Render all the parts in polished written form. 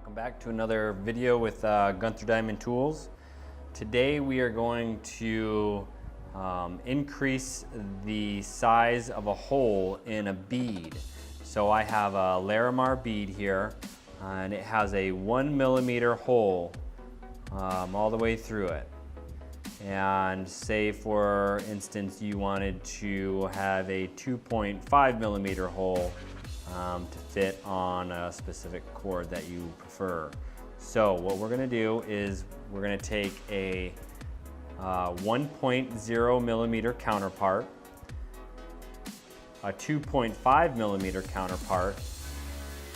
Welcome back to another video with Guntherdiamondtools. Today we are going to increase the size of a hole in a bead. So I have a Larimar bead here, and it has a 1 millimeter hole all the way through it. And say for instance you wanted to have a 2.5 millimeter hole to fit on a specific cord that you prefer. So what we're going to do is we're going to take a 1.0 millimeter counterpart, a 2.5 millimeter counterpart,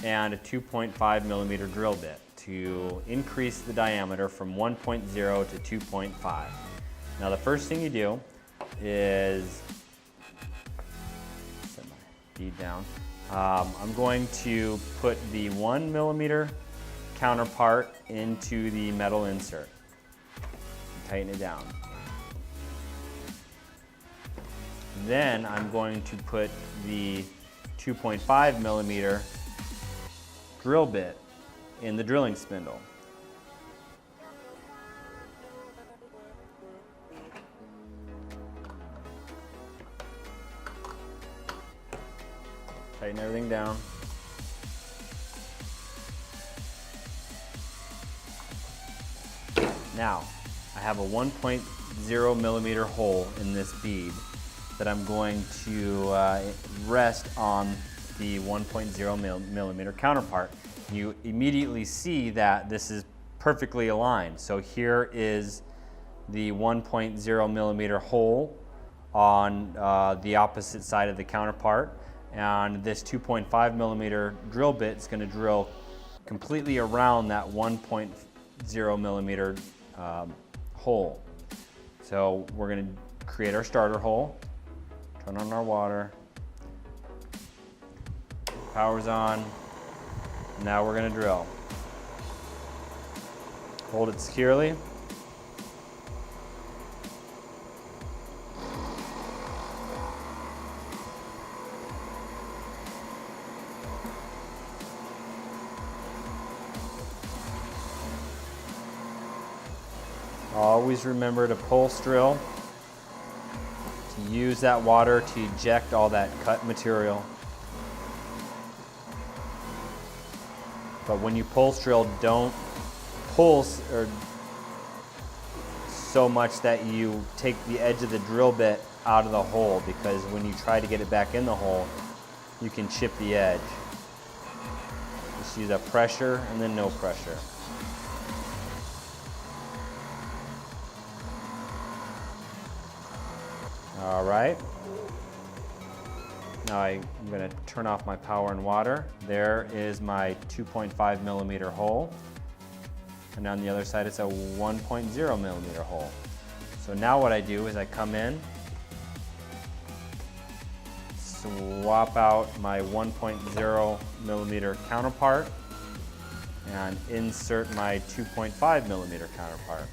and a 2.5 millimeter drill bit to increase the diameter from 1.0 to 2.5. Now the first thing you do is set my bead down. I'm going to put the 1 millimeter counterpart into the metal insert. Tighten it down. Then I'm going to put the 2.5 millimeter drill bit in the drilling spindle. Tighten everything down. Now, I have a 1.0 millimeter hole in this bead that I'm going to rest on the 1.0 millimeter counterpart. You immediately see that this is perfectly aligned. So here is the 1.0 millimeter hole on the opposite side of the counterpart. And this 2.5 millimeter drill bit is going to drill completely around that 1.0 millimeter hole. So we're going to create our starter hole, turn on our water, power's on, now we're going to drill. Hold it securely. Always remember to pulse drill, to use that water to eject all that cut material. But when you pulse drill, don't pulse or so much that you take the edge of the drill bit out of the hole, because when you try to get it back in the hole, you can chip the edge. Just use a pressure and then no pressure. All right, now I'm going to turn off my power and water. There is my 2.5 millimeter hole, and on the other side it's a 1.0 millimeter hole. So now what I do is I come in, swap out my 1.0 millimeter counterpart, and insert my 2.5 millimeter counterpart.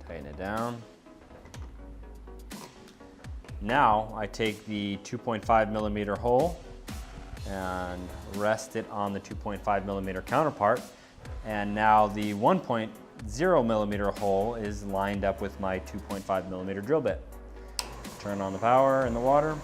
Tighten it down. Now I take the 2.5 millimeter hole and rest it on the 2.5 millimeter counterpart, and now the 1.0 millimeter hole is lined up with my 2.5 millimeter drill bit. Turn on the power and the water.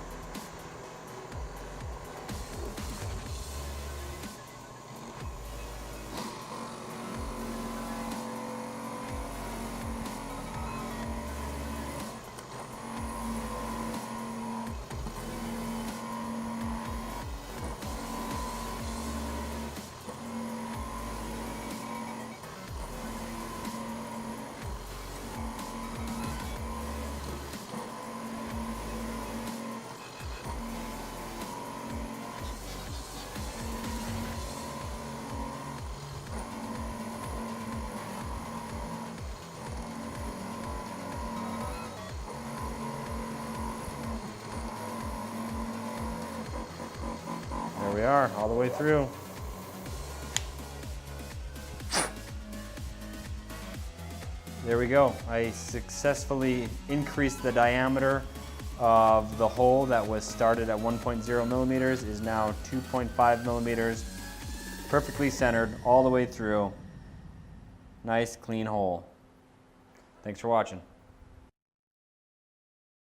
There we are, all the way through. There we go. I successfully increased the diameter of the hole that was started at 1.0 millimeters is now 2.5 millimeters, perfectly centered all the way through. Nice clean hole. Thanks for watching.